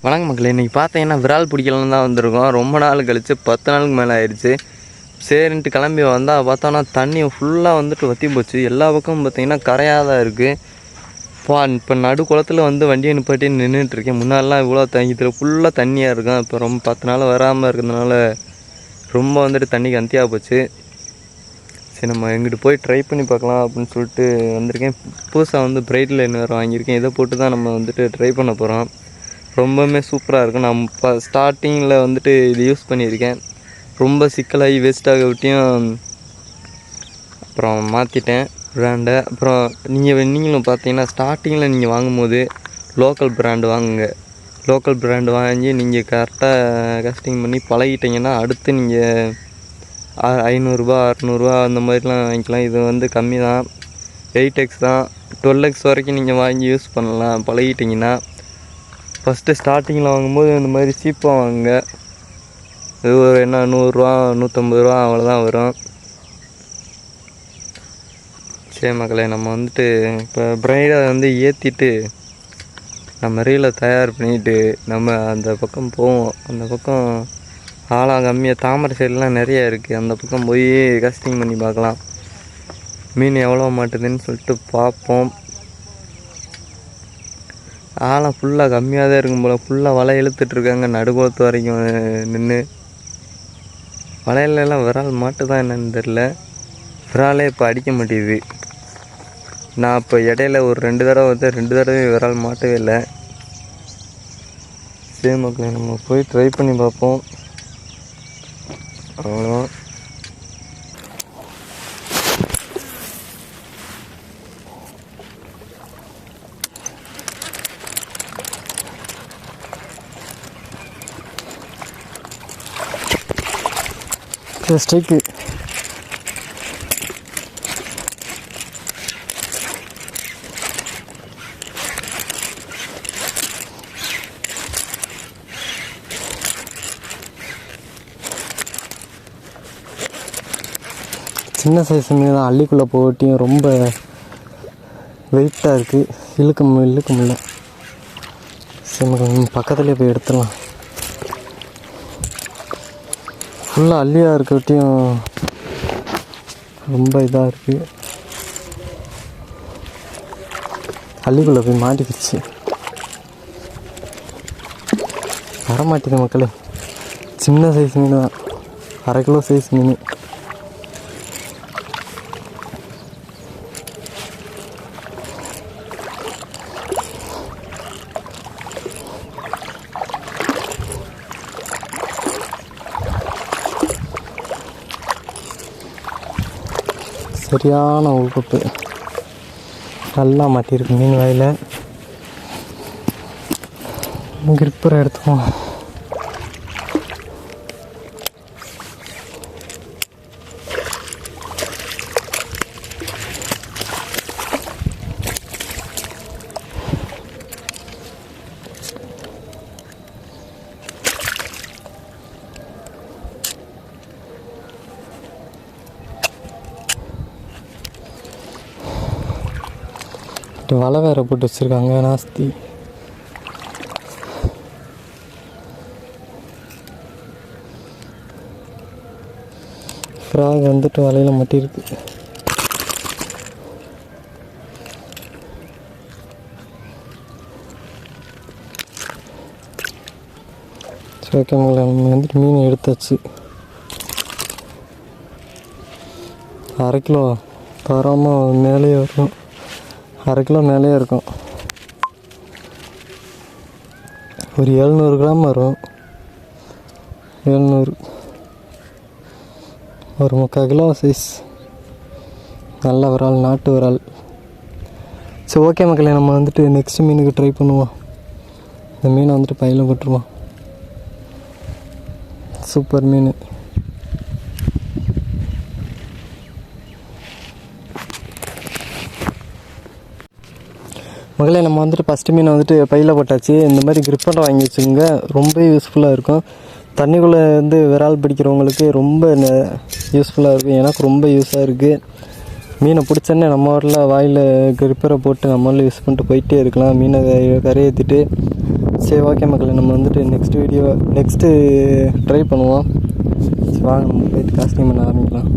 வணக்கம் மக்களே, இன்றைக்கி பார்த்தீங்கன்னா விரால் பிடிக்கலன்னு தான் வந்திருக்கோம். ரொம்ப நாள் கழித்து 10 நாளுக்கு மேலே ஆயிடுச்சு. சரின்ட்டு கிளம்பி வந்தால் பார்த்தோன்னா தண்ணி ஃபுல்லாக வந்துட்டு வற்றி போச்சு. எல்லா பக்கமும் பார்த்திங்கன்னா கரையாக தான் இருக்குது. இப்போ நடு குளத்தில் வந்து வண்டியை நிப்பாட்டி நின்றுட்டுருக்கேன். முன்னாடிலாம் இவ்வளோ இதில் ஃபுல்லாக தண்ணியாக இருக்கும். இப்போ ரொம்ப 10 நாள் வராமல் இருக்கிறதுனால ரொம்ப வந்துட்டு தண்ணி கந்தியாக போச்சு. சரி, நம்ம எங்கிட்டு போய் ட்ரை பண்ணி பார்க்கலாம் அப்படின்னு சொல்லிட்டு வந்திருக்கேன். புதுசாக வந்து பிரைட் லைன் வேறு வாங்கியிருக்கேன். இதை போட்டு தான் நம்ம வந்துட்டு ட்ரை பண்ண போகிறோம். ரொம்பவுமே சூப்பராக இருக்கும். நான் இப்போ ஸ்டார்டிங்கில் வந்துட்டு இது யூஸ் பண்ணியிருக்கேன். ரொம்ப சிக்கலாகி வேஸ்ட்டாக விட்டியும் அப்புறம் மாற்றிட்டேன் ப்ராண்டை. அப்புறம் நீங்களும் பார்த்தீங்கன்னா ஸ்டார்டிங்கில் நீங்கள் வாங்கும்போது லோக்கல் ப்ராண்டு வாங்குங்க. லோக்கல் ப்ராண்டு வாங்கி நீங்கள் கரெக்டாக கஸ்டிங் பண்ணி பழகிட்டிங்கன்னா அடுத்து நீங்கள் 500 600 அந்த மாதிரிலாம் வாங்கிக்கலாம். இது வந்து கம்மி தான், 8x தான். 12x வரைக்கும் நீங்கள் வாங்கி யூஸ் பண்ணலாம் பழகிட்டிங்கன்னா. ஃபஸ்ட்டு ஸ்டார்டிங்கில் வாங்கும்போது இந்த மாதிரி சீப்பாக வாங்குங்க. இது ஒரு 100 150 அவ்வளோதான் வரும். சரி மக்களே, நம்ம வந்துட்டு இப்போ பிரைடை வந்து ஏற்றிட்டு நம்ம ரீலை தயார் பண்ணிவிட்டு நம்ம அந்த பக்கம் போவோம். அந்த பக்கம் ஆழம் கம்மியாக தாமரை சைடெலாம் நிறையா இருக்குது. அந்த பக்கம் போய் கஸ்டிங் பண்ணி பார்க்கலாம். மீன் எவ்வளோ மாட்டுதுன்னு சொல்லிட்டு பார்ப்போம். ஆழம் ஃபுல்லாக கம்மியாக தான் இருக்கும் போல். ஃபுல்லாக வலை இழுத்துட்ருக்காங்க நடுக்குளத்து வரைக்கும் நின்று. வலையிலலாம் விரால் மாட்டுதான் என்னன்னு தெரில. விராலே இப்போ அடிக்க மாட்டேங்குது. நான் இப்போ இடையில ஒரு 2 தடவை விரால் மாட்டவே இல்லை. சரி மக்களே, நம்ம போய் ட்ரை பண்ணி பார்ப்போம். அவ்வளோ ஸ்ட்ரைக்கு. சின்ன சைஸ் மீன் தான், அள்ளிக்குள்ளே போட்டியும் ரொம்ப வெயிட்டாக இருக்குது. இழுக்க முடியல. சரி, பக்கத்துலேயே போய் எடுத்துடலாம். ஃபுல்லாக அள்ளியாக இருக்கட்டியும் ரொம்ப இதாக இருக்குது. அள்ளிக்குள்ளே போய் மாட்டிக்கிச்சு. வரமாட்டேது மக்களே. சின்ன சைஸ் மீன் தான், 1/2 கிலோ சைஸ் மீன். சரியான உள்கொப்பு நல்லா மாட்டியிருக்கு மீன் வாயில். கிரிப்பரை எடுத்துக்குவோம். வலை வேற போட்டு வச்சுருக்காங்க, நாஸ்தி. ஃப்ராக் வந்துட்டு வலையில் மாட்டியிருக்கு. சரி, ஓகே மகளே, நம்ம வந்துட்டு மீன் எடுத்தாச்சு. 1/2 கிலோ தரமாக மேலேயே வரும். 1/2 கிலோ மேலேயே இருக்கும். ஒரு 700 கிராம் வரும். 700, ஒரு 3/4 கிலோ சைஸ். நல்ல விரால், நாட்டு விரால். சரி, ஓகே மக்களே, நம்ம வந்துட்டு நெக்ஸ்ட் மீனுக்கு ட்ரை பண்ணுவோம். இந்த மீனை வந்துட்டு பையில் போட்டுருவோம். சூப்பர் மீன். மகளே, நம்ம வந்துட்டு ஃபஸ்ட்டு மீனை வந்துட்டு பையில் போட்டாச்சு. இந்த மாதிரி கிரிப்பரை வாங்கி வச்சுக்கோங்க, ரொம்ப யூஸ்ஃபுல்லாக இருக்கும். தண்ணிக்குள்ளே வந்து விரால் பிடிக்கிறவங்களுக்கு ரொம்ப யூஸ்ஃபுல்லாக இருக்கும். எனக்கு ரொம்ப யூஸாக இருக்குது. மீனை பிடிச்சோன்னே நம்ம வாயில் கிரிப்பரை போட்டு நம்மளால் யூஸ் பண்ணிட்டு போயிட்டே இருக்கலாம். மீனை கரையேற்றிட்டு சரி ஓகே மக்களே, நம்ம வந்துட்டு நெக்ஸ்ட்டு ட்ரை பண்ணுவோம். சரி வாங்க நம்ம போயிட்டு காஸ்டியூம் பண்ண ஆரம்பிக்கலாம்.